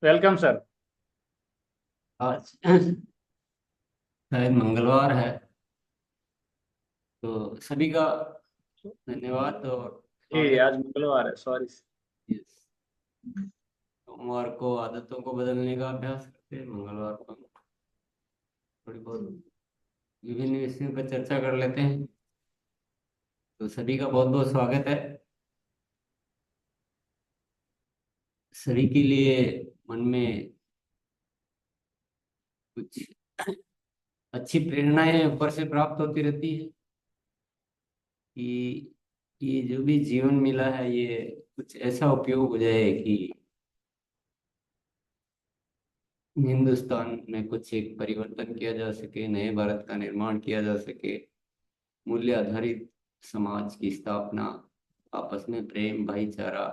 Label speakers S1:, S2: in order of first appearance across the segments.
S1: Welcome sir.
S2: आज शायद मंगलवार है, तो सभी का धन्यवाद। और
S1: जी
S2: स्वागत।
S1: आज मंगलवार है, सॉरी।
S2: यस, सोमवार को आदतों को बदलने का अभ्यास करते हैं, मंगलवार को हम थोड़ी बहुत विभिन्न विषयों पर चर्चा कर लेते हैं। तो सभी का बहुत बहुत स्वागत है। सभी के लिए मन में कुछ अच्छी प्रेरणाएं ऊपर से प्राप्त होती रहती है कि ये जो भी जीवन मिला है ये कुछ ऐसा उपयोग हो जाए कि हिंदुस्तान में कुछ एक परिवर्तन किया जा सके, नए भारत का निर्माण किया जा सके, मूल्य आधारित समाज की स्थापना, आपस में प्रेम भाईचारा,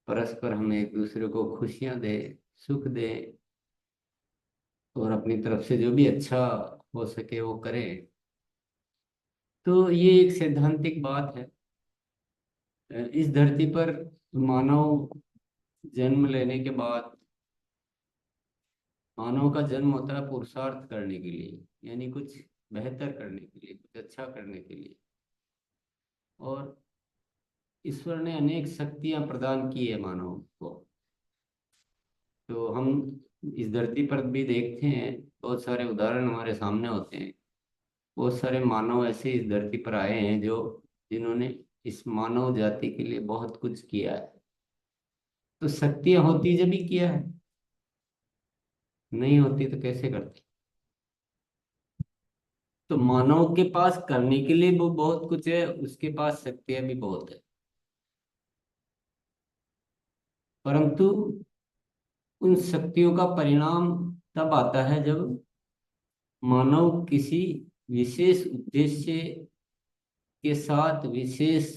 S2: परस्पर हम एक दूसरे को खुशियां दे, सुख दे, और अपनी तरफ से जो भी अच्छा हो सके वो करें। तो ये एक सैद्धांतिक बात है। इस धरती पर मानव जन्म लेने के बाद मानव का जन्म होता है पुरुषार्थ करने के लिए, यानी कुछ बेहतर करने के लिए, कुछ अच्छा करने के लिए। और ईश्वर ने अनेक शक्तियां प्रदान की है मानव को। तो हम इस धरती पर भी देखते हैं, बहुत सारे उदाहरण हमारे सामने होते हैं। बहुत सारे मानव ऐसे इस धरती पर आए हैं जो जिन्होंने इस मानव जाति के लिए बहुत कुछ किया है। तो शक्तियां होती जब भी किया है, नहीं होती तो कैसे करते। तो मानव के पास करने के लिए वो बहुत कुछ है, उसके पास शक्तियां भी बहुत है। परंतु उन शक्तियों का परिणाम तब आता है जब मानव किसी विशेष उद्देश्य के साथ, विशेष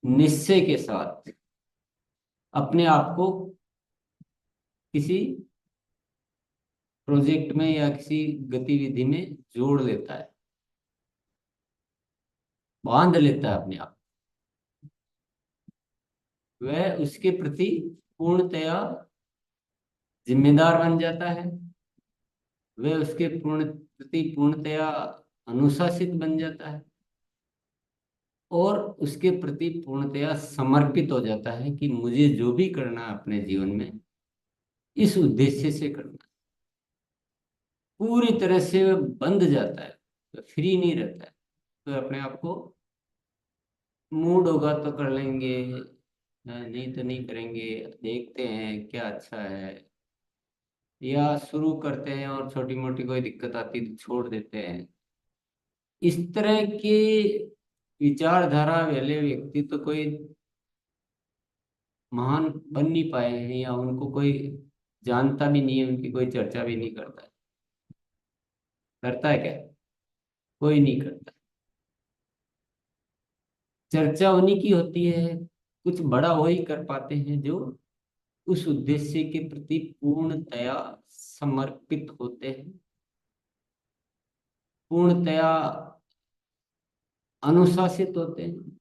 S2: निश्चय के साथ अपने आप को किसी प्रोजेक्ट में या किसी गतिविधि में जोड़ लेता है, बांध लेता है अपने आप। वह उसके प्रति पूर्णतया जिम्मेदार बन जाता है। वह उसके प्रति पूर्णतया अनुशासित बन जाता है, और उसके प्रति पूर्णतया समर्पित हो जाता है कि मुझे जो भी करना है अपने जीवन में इस उद्देश्य से करना है। पूरी तरह से वह बंध जाता है, तो फ्री नहीं रहता है। तो अपने आप को मूड होगा तो कर लेंगे, नहीं तो नहीं करेंगे, देखते हैं क्या अच्छा है, या शुरू करते हैं और छोटी मोटी कोई दिक्कत आती है तो छोड़ देते हैं। इस तरह के विचारधारा वाले व्यक्ति तो कोई महान बन नहीं पाए हैं, या उनको कोई जानता भी नहीं है, उनकी कोई चर्चा भी नहीं करता है। करता है क्या? कोई नहीं करता। चर्चा उन्हीं की होती है, कुछ बड़ा वही कर पाते हैं जो उस उद्देश्य के प्रति पूर्णतया समर्पित होते हैं, पूर्णतया अनुशासित होते हैं।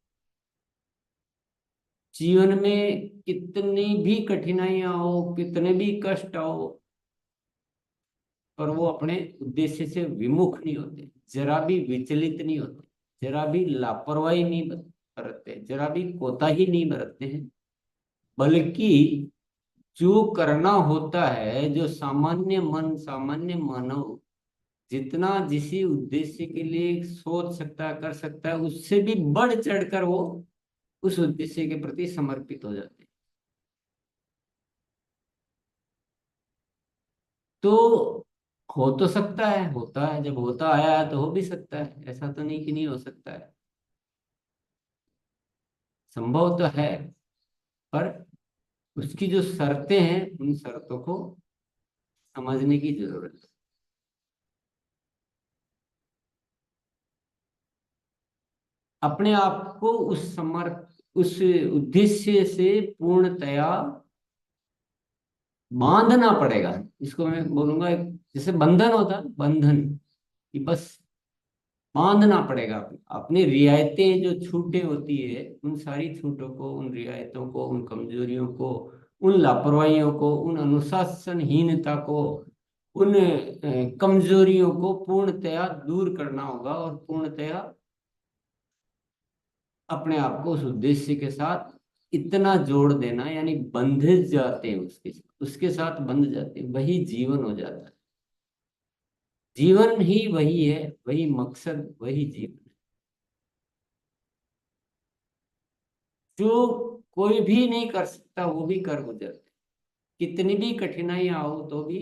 S2: जीवन में कितनी भी कठिनाइयां हो, कितने भी कष्ट आओ, पर वो अपने उद्देश्य से विमुख नहीं होते, जरा भी विचलित नहीं होते, जरा भी लापरवाही नहीं बरतते, जरा भी कोताही नहीं बरतते हैं। बल्कि जो करना होता है, जो सामान्य मन, सामान्य मानव जितना जिसी उद्देश्य के लिए सोच सकता है, कर सकता है, उससे भी बढ़ चढ़कर वो उस उद्देश्य के प्रति समर्पित हो जाते हैं। तो हो तो सकता है, होता है, जब होता आया है तो हो भी सकता है, ऐसा तो नहीं कि नहीं हो सकता है। संभव तो है, पर उसकी जो शर्तें हैं उन शर्तों को समझने की जरूरत है। अपने आप को उस उद्देश्य से पूर्णतया बांधना पड़ेगा। इसको मैं बोलूंगा एक, जैसे बंधन होता है, बंधन कि बस बांधना पड़ेगा। अपनी रियायतें जो छूटें होती है, उन सारी छूटों को, उन रियायतों को, उन कमजोरियों को, उन लापरवाहियों को, उन अनुशासनहीनता को, उन कमजोरियों को पूर्णतया दूर करना होगा और पूर्णतया अपने आप को उस उद्देश्य के साथ इतना जोड़ देना, यानी बंध जाते हैं उसके साथ बंध जाते हैं, वही जीवन हो जाता है। जीवन ही वही है, वही मकसद, वही जीवन है जो कोई भी नहीं कर सकता, वो भी कर गुजरते। कितनी भी कठिनाइयां हो तो भी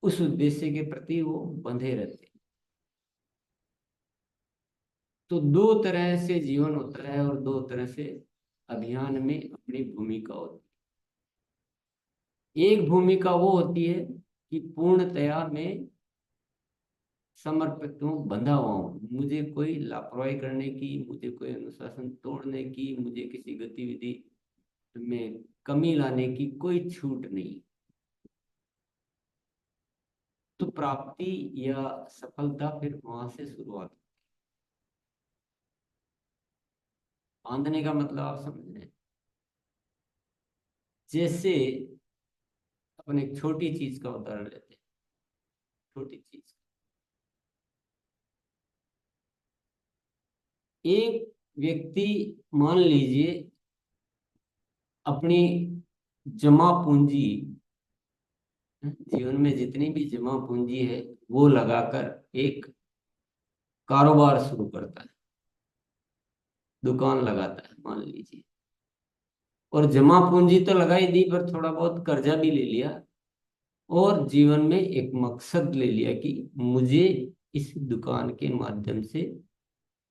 S2: उस उद्देश्य के प्रति वो बंधे रहते हैं। तो दो तरह से जीवन होता है और दो तरह से अभियान में अपनी भूमिका होती है। एक भूमिका वो होती है कि पूर्णतया में समर्पित हूँ, बंधा हुआ हूँ, मुझे कोई लापरवाही करने की, मुझे कोई अनुशासन तोड़ने की, मुझे किसी गतिविधि में कमी लाने की कोई छूट नहीं। तो प्राप्ति या सफलता फिर वहां से शुरुआत। बांधने का मतलब आप समझ रहे हैं? जैसे अपन एक छोटी चीज का उदाहरण लेते हैं। छोटी चीज, एक व्यक्ति मान लीजिए अपनी जमा पूंजी, जीवन में जितनी भी जमा पूंजी है वो लगाकर एक कारोबार शुरू करता है, दुकान लगाता है मान लीजिए। और जमा पूंजी तो लगाई दी, पर थोड़ा बहुत कर्जा भी ले लिया और जीवन में एक मकसद ले लिया कि मुझे इस दुकान के माध्यम से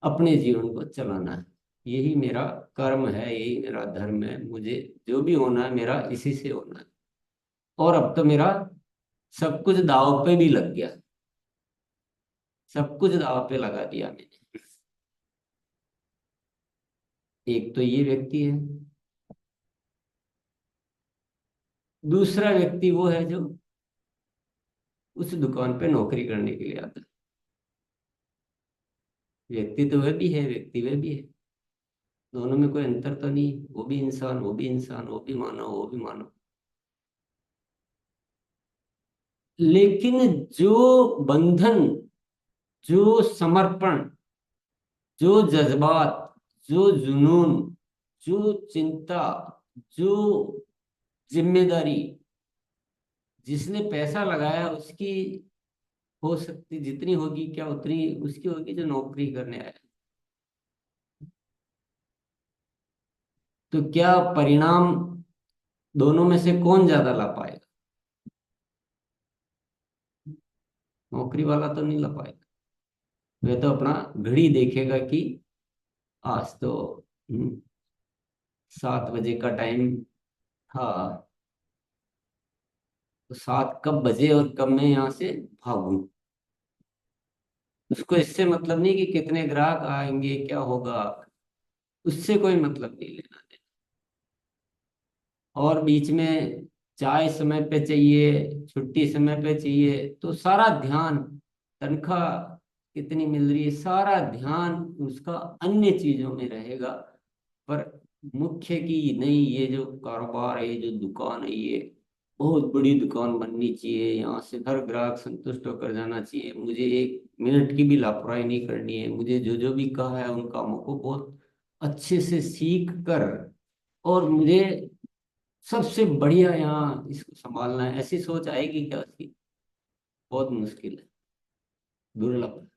S2: अपने जीवन को चलाना है, यही मेरा कर्म है, यही मेरा धर्म है, मुझे जो भी होना है मेरा इसी से होना है। और अब तो मेरा सब कुछ दांव पे भी लग गया, सब कुछ दांव पे लगा दिया मैंने। एक तो ये व्यक्ति है। दूसरा व्यक्ति वो है जो उस दुकान पे नौकरी करने के लिए आता है। व्यक्ति तो वह भी है, व्यक्ति वह भी है, दोनों में कोई अंतर तो नहीं। वो भी इंसान, वो भी इंसान, वो भी मानव, वो भी मानव। लेकिन जो बंधन, जो समर्पण, जो जज्बात, जो जुनून, जो चिंता, जो जिम्मेदारी जिसने पैसा लगाया उसकी हो सकती जितनी होगी, क्या उतनी उसकी होगी जो नौकरी करने आया। तो क्या परिणाम दोनों में से कौन ज्यादा ला पाएगा? नौकरी वाला तो नहीं ला पाएगा। वह तो अपना घड़ी देखेगा कि आज तो 7 बजे का टाइम था, तो 7 कब बजे और कब मैं यहाँ से भागूं। उसको इससे मतलब नहीं कि कितने ग्राहक आएंगे, क्या होगा, उससे कोई मतलब नहीं लेना देना। और बीच में चाय समय पे चाहिए, छुट्टी समय पे चाहिए, तो सारा ध्यान, तनख्वाह कितनी मिल रही है, सारा ध्यान उसका अन्य चीजों में रहेगा। पर मुख्य की नहीं, ये जो कारोबार है, ये जो दुकान है, ये बहुत बड़ी दुकान बननी चाहिए, यहाँ से हर ग्राहक संतुष्ट होकर जाना चाहिए, मुझे 1 मिनट की भी लापरवाही नहीं करनी है, मुझे जो जो भी कहा है उन कामों को बहुत अच्छे से सीख कर, और मुझे सबसे बढ़िया यहाँ इसको संभालना है, ऐसी सोच आएगी क्या उसकी? बहुत मुश्किल है, दुर्लभ है।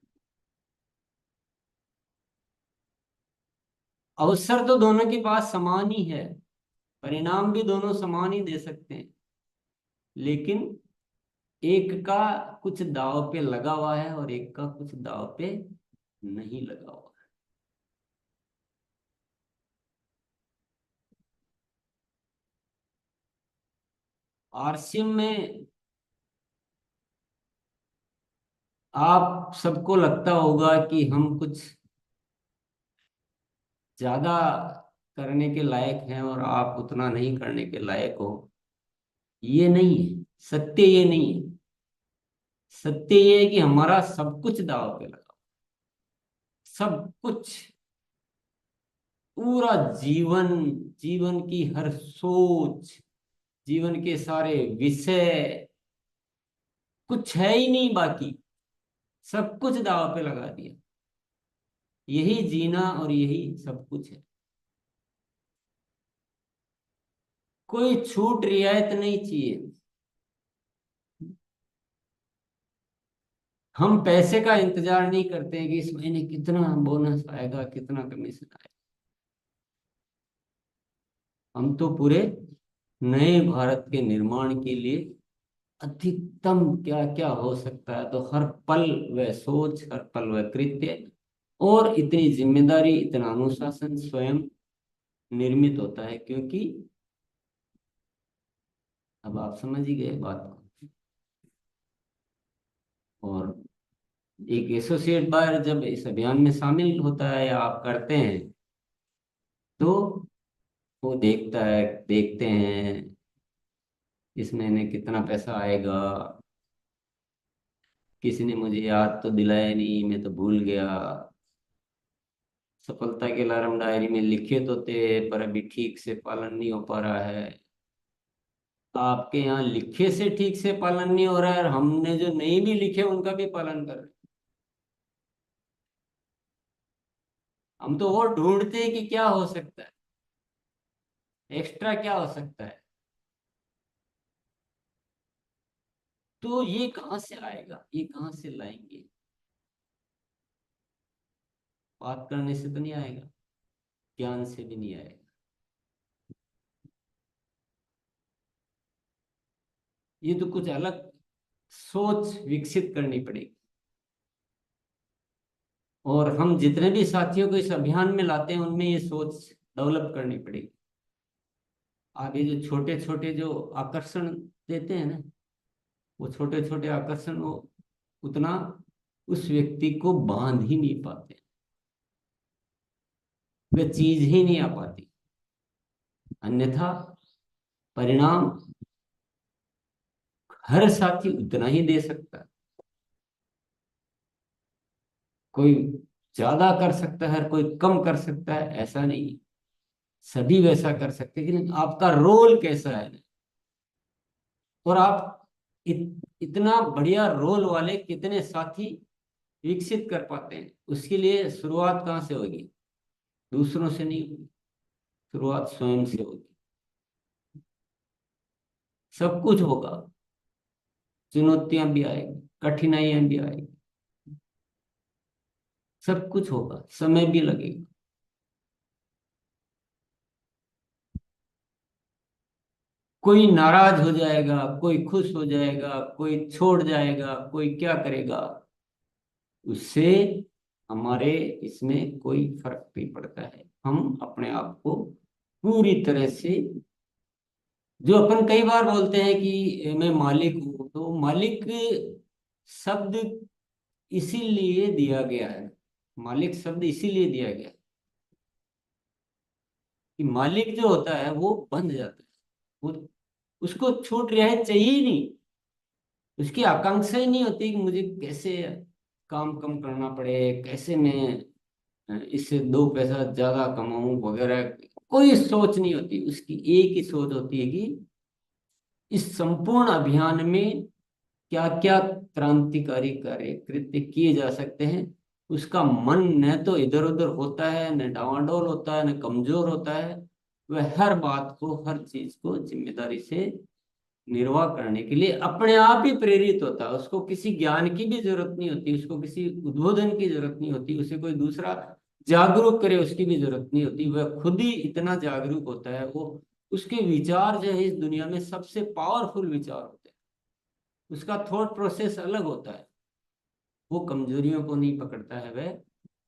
S2: अवसर तो दोनों के पास समान ही है, परिणाम भी दोनों समान ही दे सकते हैं, लेकिन एक का कुछ दाव पे लगा हुआ है और एक का कुछ दाव पे नहीं लगा हुआ है। आरसीएम में आप सबको लगता होगा कि हम कुछ ज्यादा करने के लायक हैं और आप उतना नहीं करने के लायक हो। ये नहीं है, सत्य ये नहीं है। सत्य ये है कि हमारा सब कुछ दांव पे लगा, सब कुछ, पूरा जीवन, जीवन की हर सोच, जीवन के सारे विषय, कुछ है ही नहीं बाकी, सब कुछ दांव पे लगा दिया। यही जीना और यही सब कुछ है। कोई छूट रियायत नहीं चाहिए। हम पैसे का इंतजार नहीं करते हैं कि इस महीने कितना बोनस आएगा, कितना कमीशन आएगा। हम तो पूरे नए भारत के निर्माण के लिए अधिकतम क्या क्या हो सकता है, तो हर पल वह सोच, हर पल वह कृत्य और इतनी जिम्मेदारी, इतना अनुशासन स्वयं निर्मित होता है। क्योंकि अब आप समझ ही गए बात को। और एक एसोसिएट बायर जब इस अभियान में शामिल होता है या आप करते हैं, तो वो देखते हैं इस महीने कितना पैसा आएगा। किसी ने मुझे याद तो दिलाया नहीं, मैं तो भूल गया। सफलता के अलार्म डायरी में लिखे तो थे, पर अभी ठीक से पालन नहीं हो पा रहा है। आपके यहाँ लिखे से ठीक से पालन नहीं हो रहा है, और हमने जो नहीं भी लिखे उनका भी पालन कर रहे हैं। हम तो वो ढूंढते हैं कि क्या हो सकता है, एक्स्ट्रा क्या हो सकता है। तो ये कहाँ से आएगा, ये कहाँ से लाएंगे? बात करने से तो नहीं आएगा, ज्ञान से भी नहीं आएगा। ये तो कुछ अलग सोच विकसित करनी पड़ेगी। और हम जितने भी साथियों को इस अभियान में लाते हैं, उनमें ये सोच डेवलप करनी पड़ेगी। आगे जो छोटे छोटे जो आकर्षण देते हैं ना, वो छोटे छोटे आकर्षण वो उतना उस व्यक्ति को बांध ही नहीं पाते, वे चीज ही नहीं आ पाती। अन्यथा परिणाम हर साथी उतना ही दे सकता है। कोई ज्यादा कर सकता है, कोई कम कर सकता है, ऐसा नहीं है। सभी वैसा कर सकते हैं, लेकिन आपका रोल कैसा है, और आप इतना बढ़िया रोल वाले कितने साथी विकसित कर पाते हैं। उसके लिए शुरुआत कहाँ से होगी? दूसरों से नहीं होगी, शुरुआत स्वयं से होगी। सब कुछ होगा, चुनौतियां भी आएगी, कठिनाइयां भी आएगी, सब कुछ होगा, समय भी लगेगा। कोई नाराज हो जाएगा, कोई खुश हो जाएगा, कोई छोड़ जाएगा, कोई क्या करेगा, उससे हमारे इसमें कोई फर्क नहीं पड़ता है। हम अपने आप को पूरी तरह से, जो अपन कई बार बोलते हैं कि मैं मालिक हूं, तो मालिक शब्द इसीलिए दिया गया है। मालिक शब्द इसीलिए दिया गया है कि मालिक जो होता है वो बंध जाता है। वो उसको छूट रियायत चाहिए ही नहीं। उसकी आकांक्षा ही नहीं होती कि मुझे कैसे काम कम करना पड़े, कैसे मैं इससे दो पैसा ज्यादा कमाऊं वगैरह। कोई सोच नहीं होती उसकी, एक ही सोच होती है कि इस संपूर्ण अभियान में क्या क्या क्रांतिकारी कार्य कृत्य किए जा सकते हैं। उसका मन न तो इधर उधर होता है, न डावाडोल होता है, न कमजोर होता है। वह हर बात को, हर चीज को जिम्मेदारी से निर्वाह करने के लिए अपने आप ही प्रेरित होता है। उसको किसी ज्ञान की भी जरूरत नहीं होती, उसको किसी उद्बोधन की जरूरत नहीं होती, उसे कोई दूसरा जागरूक करे उसकी भी जरूरत नहीं होती। वह खुद ही इतना जागरूक होता है। वो उसके विचार जो है इस दुनिया में सबसे पावरफुल विचार होते हैं। उसका थॉट प्रोसेस अलग होता है। वो कमजोरियों को नहीं पकड़ता है, वह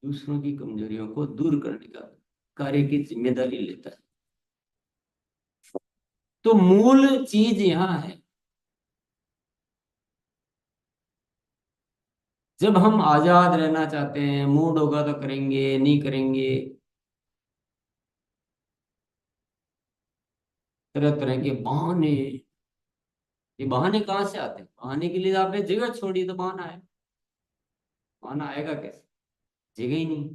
S2: दूसरों की कमजोरियों को दूर करने का कार्य की जिम्मेदारी लेता है। तो मूल चीज यहाँ है, जब हम आजाद रहना चाहते हैं, मूड होगा तो करेंगे, नहीं करेंगे, तरह तरह के बहाने। ये बहाने कहाँ से आते हैं? बहाने के लिए आपने जगह छोड़ी तो बहाना है। बहाना आएगा कैसे? जगह ही नहीं।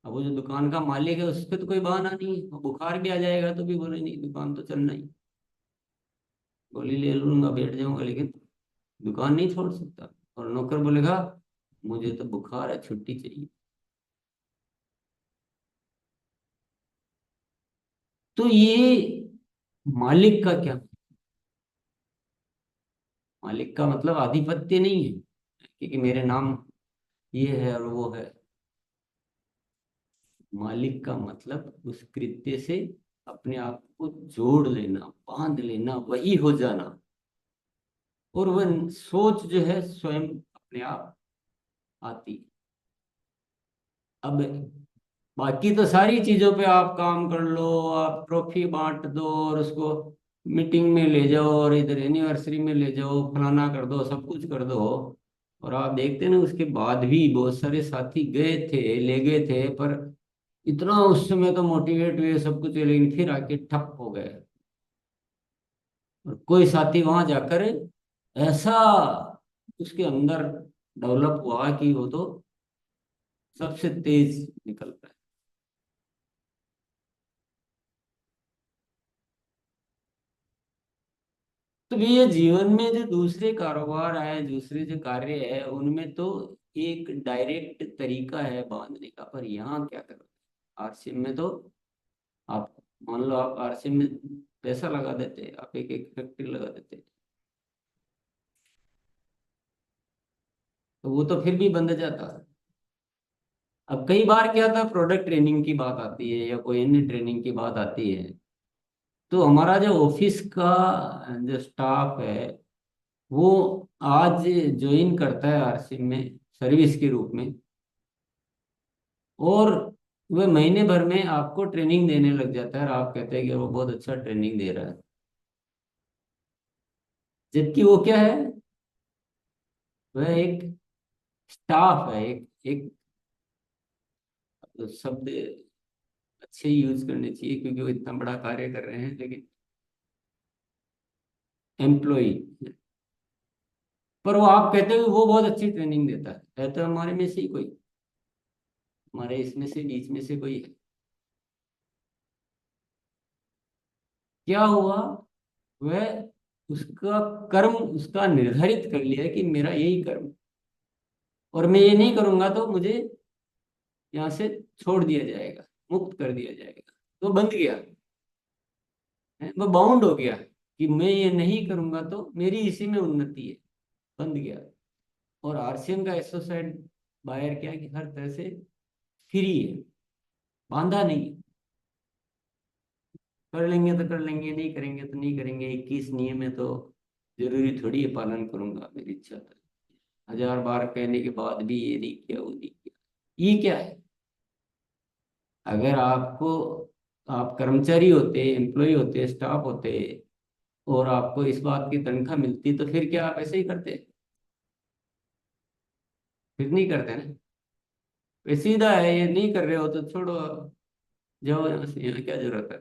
S2: अब वो जो दुकान का मालिक है, उस पर तो कोई बहाना नहीं है। और बुखार भी आ जाएगा तो भी बोले नहीं, दुकान तो चलना ही। गोली ले लूंगा, बैठ जाऊंगा, लेकिन दुकान नहीं छोड़ सकता। और नौकर बोलेगा मुझे तो बुखार है, छुट्टी चाहिए। तो ये मालिक का क्या, मालिक का मतलब आधिपत्य नहीं है कि मेरे नाम ये है और वो है। मालिक का मतलब उस कृत्य से अपने आप को जोड़ लेना, बांध लेना, वही हो जाना। और वह सोच जो है स्वयं अपने आप आती है। अब बाकी तो सारी चीजों पे आप काम कर लो, आप ट्रॉफी बांट दो और उसको मीटिंग में ले जाओ और इधर एनिवर्सरी में ले जाओ, फलाना कर दो, सब कुछ कर दो। और आप देखते ना उसके बाद भी बहुत सारे साथी गए थे, ले गए थे, पर इतना उस समय तो मोटिवेट हुए सब कुछ, लेकिन फिर आके ठप हो गए। और कोई साथी वहां जाकर ऐसा उसके अंदर डेवलप हुआ कि वो तो सबसे तेज निकल रहा है। तो ये जीवन में जो दूसरे कारोबार है, दूसरे जो कार्य है, उनमें तो एक डायरेक्ट तरीका है बांधने का, पर यहाँ क्या करो, आरसीएम में तो आप मान लो आप आरसीएम में पैसा लगा देते, आप एक एक फैक्ट्री लगा देते, तो वो तो फिर भी बंद जाता। अब कई बार क्या था, प्रोडक्ट ट्रेनिंग की बात आती है या कोई अन्य ट्रेनिंग की बात आती है, तो हमारा जो ऑफिस का जो स्टाफ है वो आज ज्वाइन करता है आरसीएम में सर्विस के रूप में, और वह महीने भर में आपको ट्रेनिंग देने लग जाता है, और आप कहते हैं कि वो बहुत अच्छा ट्रेनिंग दे रहा है। जबकि वो क्या है, वह एक स्टाफ है, एक एक शब्द अच्छे यूज करने चाहिए क्योंकि वो इतना बड़ा कार्य कर रहे हैं, लेकिन एम्प्लॉय। पर वो आप कहते हैं कि वो बहुत अच्छी ट्रेनिंग देता है तो हमारे में से ही कोई, हमारे इसमें से बीच में से कोई है। क्या हुआ, वह उसका कर्म उसका निर्धारित कर लिया कि मेरा यही कर्म, और मैं ये नहीं करूंगा तो मुझे यहाँ से छोड़ दिया जाएगा, मुक्त कर दिया जाएगा। तो बंध गया है, वो बाउंड हो गया कि मैं ये नहीं करूंगा तो मेरी इसी में उन्नति है, बंध गया। और आरसीएम का एसोसाइड बायर क्या है कि हर तरह से फ्री है, बांधा नहीं। कर लेंगे तो कर लेंगे, नहीं करेंगे तो नहीं करेंगे, 21 नियम है तो जरूरी थोड़ी है पालन करूंगा, मेरी इच्छा था। 1000 बार कहने के बाद भी ये नहीं किया, वो नहीं किया, ये क्या है। अगर आपको, आप कर्मचारी होते, एम्प्लॉय होते, स्टाफ होते, और आपको इस बात की तनख्वाह मिलती, तो फिर क्या आप ऐसे ही करते? फिर नहीं करते ना। ये सीधा है, ये नहीं कर रहे हो तो छोड़ो, जाओ यहाँ से, यहाँ क्या जरूरत है।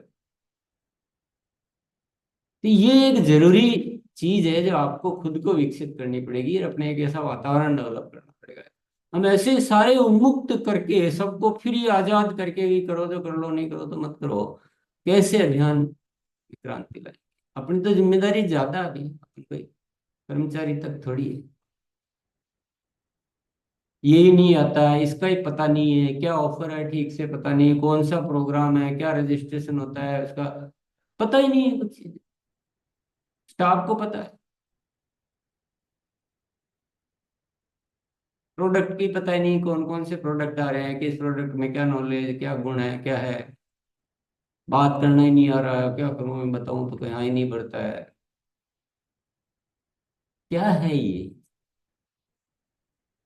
S2: तो ये एक जरूरी चीज है जो आपको खुद को विकसित करनी पड़ेगी और अपने एक ऐसा वातावरण डेवलप करना पड़ेगा। हम ऐसे सारे उन्मुक्त करके सबको फ्री आजाद करके भी करो तो कर लो, नहीं करो तो मत करो, कैसे अभियान की क्रांति लाए। अपनी तो जिम्मेदारी ज्यादा अभी, अपनी कोई कर्मचारी तक थोड़ी है। यही नहीं आता है, इसका ही पता नहीं है क्या ऑफर है, ठीक से पता नहीं कौन सा प्रोग्राम है, क्या रजिस्ट्रेशन होता है उसका, पता ही नहीं है कुछ। स्टाफ को पता है, प्रोडक्ट की पता ही नहीं, कौन कौन से प्रोडक्ट आ रहे हैं, किस प्रोडक्ट में क्या नॉलेज, क्या गुण है, क्या है। बात करना ही नहीं आ रहा है, क्या करूं मैं बताऊं तो कहीं ही नहीं बढ़ता है। क्या है ये।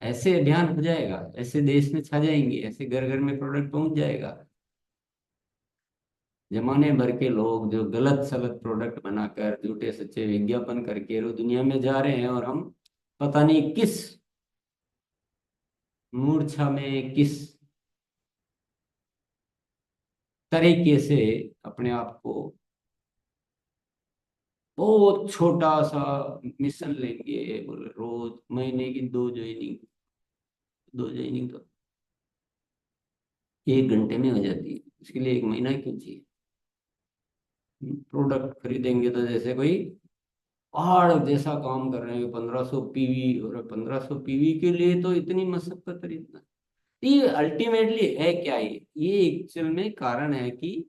S2: ऐसे अभियान हो जाएगा, ऐसे देश में छा जाएंगे, ऐसे घर घर में प्रोडक्ट पहुंच जाएगा। जमाने भर के लोग जो गलत सलत प्रोडक्ट बनाकर झूठे सच्चे विज्ञापन करके वो दुनिया में जा रहे हैं, और हम पता नहीं किस मूर्छा में, किस तरीके से अपने आप को बहुत छोटा सा मिशन लेंगे, बोले रोज महीने की 2 ज्वाइनिंग, 2 ज्वाइनिंग तो 1 घंटे में हो जाती है, उसके लिए 1 महीना क्यों चाहिए। प्रोडक्ट खरीदेंगे तो जैसे कोई पहाड़ जैसा काम कर रहे हैं 1500 पीवी, और 1500 पीवी के लिए तो इतनी मशक्कत और इतना। ये अल्टीमेटली है क्या? ये एक्चुअल में कारण है कि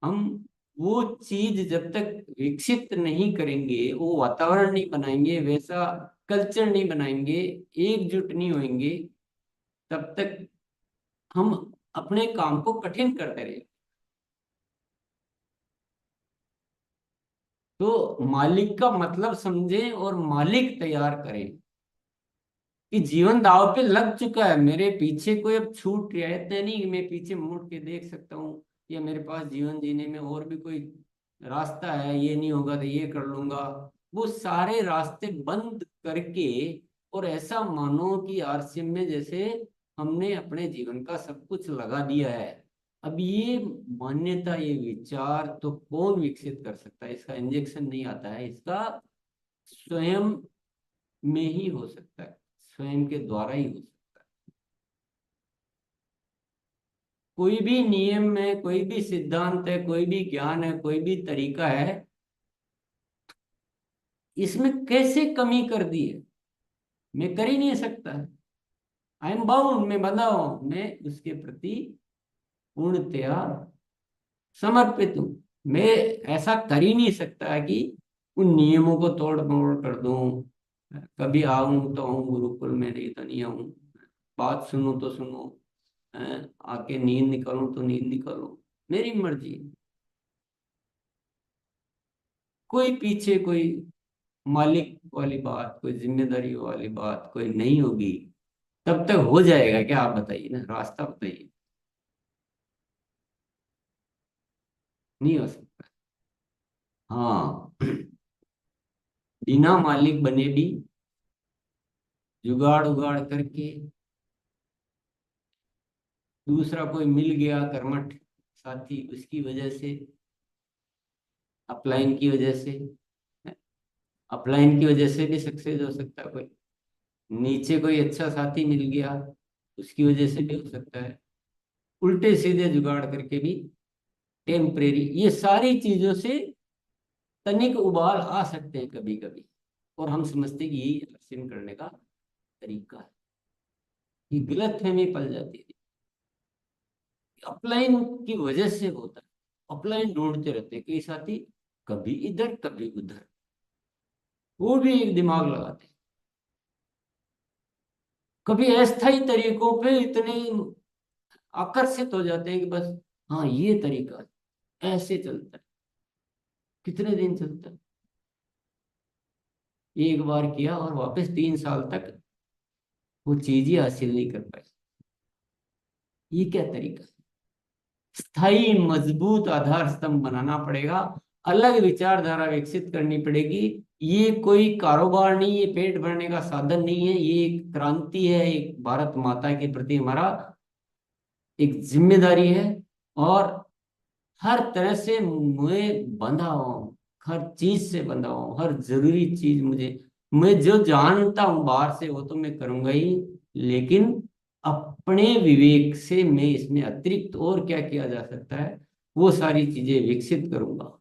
S2: हम वो चीज जब तक विकसित नहीं करेंगे, वो वातावरण नहीं बनाएंगे, वैसा कल्चर नहीं बनाएंगे, एकजुट नहीं होंगे, तब तक हम अपने काम को कठिन करते रहेंगे। तो मालिक का मतलब समझें और मालिक तैयार करें कि जीवन दांव पे लग चुका है, मेरे पीछे कोई अब छूट रहते नहीं कि मैं पीछे मुड़ के देख सकता हूँ, या मेरे पास जीवन जीने में और भी कोई रास्ता है, ये नहीं होगा तो ये कर लूंगा। वो सारे रास्ते बंद करके, और ऐसा मानो कि आरसीएम में जैसे हमने अपने जीवन का सब कुछ लगा दिया है। अब ये मान्यता, ये विचार तो कौन विकसित कर सकता है? इसका इंजेक्शन नहीं आता है, इसका स्वयं में ही हो सकता है, स्वयं के द्वारा ही हो सकता है। कोई भी नियम है, कोई भी सिद्धांत है, कोई भी ज्ञान है, कोई भी तरीका है, इसमें कैसे कमी कर दी है? मैं कर ही नहीं सकता। आई एम बाउंड, मैं बंधा हूं, मैं उसके प्रति पूर्णतया समर्पित हूँ। मैं ऐसा कर ही नहीं सकता कि उन नियमों को तोड़ मोड़ कर दूं। कभी आऊं तो आऊं गुरुकुल में, नहीं तो नहीं आऊं। बात सुनूं तो सुनूं, आके नींद निकालूं तो नींद निकालूं, मेरी मर्जी। कोई पीछे कोई मालिक वाली बात, कोई जिम्मेदारी वाली बात कोई नहीं होगी, तब तक हो जाएगा क्या? आप बताइए ना, रास्ता बताइए। नहीं हो सकता। हाँ। बिना मालिक बने भी जुगाड़ उगाड़ करके, दूसरा कोई मिल गया कर्मठ साथी, उसकी वजह से, अपलाइन की वजह से, अपलाइन की वजह से भी सक्सेस हो सकता है कोई। नीचे कोई अच्छा साथी मिल गया, उसकी वजह से भी हो सकता है। उल्टे सीधे जुगाड़ करके भी टेम्परेरी, ये सारी चीजों से तनिक उबाल आ सकते हैं कभी कभी, और हम समझते हैं कि यही हासिल करने का तरीका है। ये गलत फहमी पल जाती है। अपलाइन की वजह से होता है। अपलाइन ढूंढते रहते हैं कई साथी, कभी इधर कभी उधर, वो भी एक दिमाग लगाते हैं। कभी अस्थायी तरीकों पे इतने आकर्षित हो जाते हैं कि बस, हाँ ये तरीका है, ऐसे चलता है। कितने दिन चलता है? एक बार किया और वापस 3 साल तक वो चीज ही हासिल नहीं कर पाए। ये क्या तरीका? स्थायी मजबूत आधार स्तंभ बनाना पड़ेगा, अलग विचारधारा विकसित करनी पड़ेगी। ये कोई कारोबार नहीं, ये पेट भरने का साधन नहीं है, ये एक क्रांति है, एक भारत माता के प्रति हमारा एक जिम्मेदारी है। और हर तरह से मैं बंधा हुआ हूँ, हर चीज से बंधा हुआ हूँ, हर जरूरी चीज मुझे, मैं जो जानता हूँ बाहर से वो तो मैं करूंगा ही, लेकिन अपने विवेक से मैं इसमें अतिरिक्त और क्या किया जा सकता है, वो सारी चीजें विकसित करूंगा।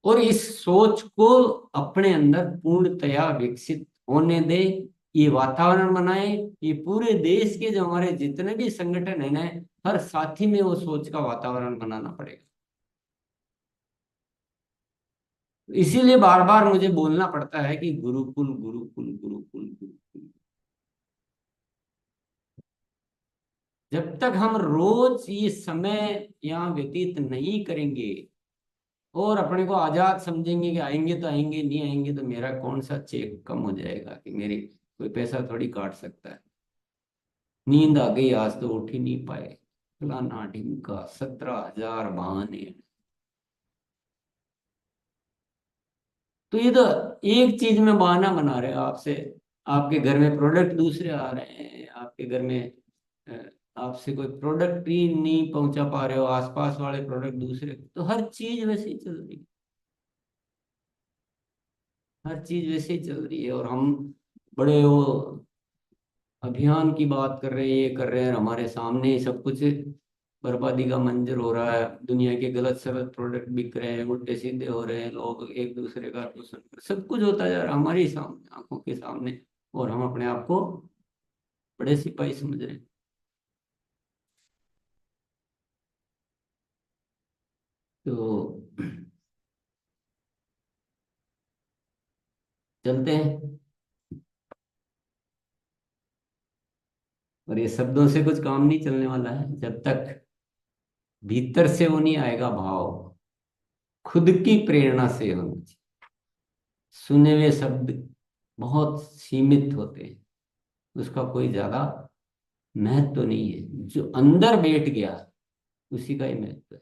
S2: और इस सोच को अपने अंदर पूर्णतया विकसित होने दे, ये वातावरण बनाए। ये पूरे देश के जो हमारे जितने भी संगठन है ना, हर साथी में वो सोच का वातावरण बनाना पड़ेगा। इसीलिए बार बार मुझे बोलना पड़ता है कि गुरुकुल गुरुकुल गुरुकुल गुरुकुल। जब तक हम रोज ये समय यहाँ व्यतीत नहीं करेंगे और अपने को आजाद समझेंगे कि आएंगे तो आएंगे, नहीं आएंगे तो मेरा कौन सा चेक कम हो जाएगा, कि मेरी कोई पैसा थोड़ी काट सकता है। नींद आ गई आज तो उठ ही नहीं पाए, फलाना ढिमका, 17,000 बहाने। तो ये तो एक चीज में बहाना बना रहे हो आपसे, आपके घर में प्रोडक्ट दूसरे आ रहे हैं, आपके घर में अ, आपसे कोई प्रोडक्ट ही नहीं पहुंचा पा रहे हो, आसपास वाले प्रोडक्ट दूसरे, तो हर चीज वैसे ही चल रही है। हर चीज वैसे ही चल रही है, और हम बड़े वो अभियान की बात कर रहे हैं, ये कर रहे हैं, हमारे सामने ही सब कुछ बर्बादी का मंजर हो रहा है, दुनिया के गलत सलत प्रोडक्ट बिक रहे हैं, उल्टे सीधे हो रहे हैं, लोग एक दूसरे का शोषण सब कुछ होता जा रहा है हमारे सामने, आंखों के सामने, और हम अपने आप को बड़े सिपाही समझ रहे हैं। तो चलते हैं। और ये शब्दों से कुछ काम नहीं चलने वाला है जब तक भीतर से वो नहीं आएगा भाव, खुद की प्रेरणा से होना चाहिए। सुने हुए शब्द बहुत सीमित होते हैं, उसका कोई ज्यादा महत्व तो नहीं है, जो अंदर बैठ गया उसी का ही महत्व है।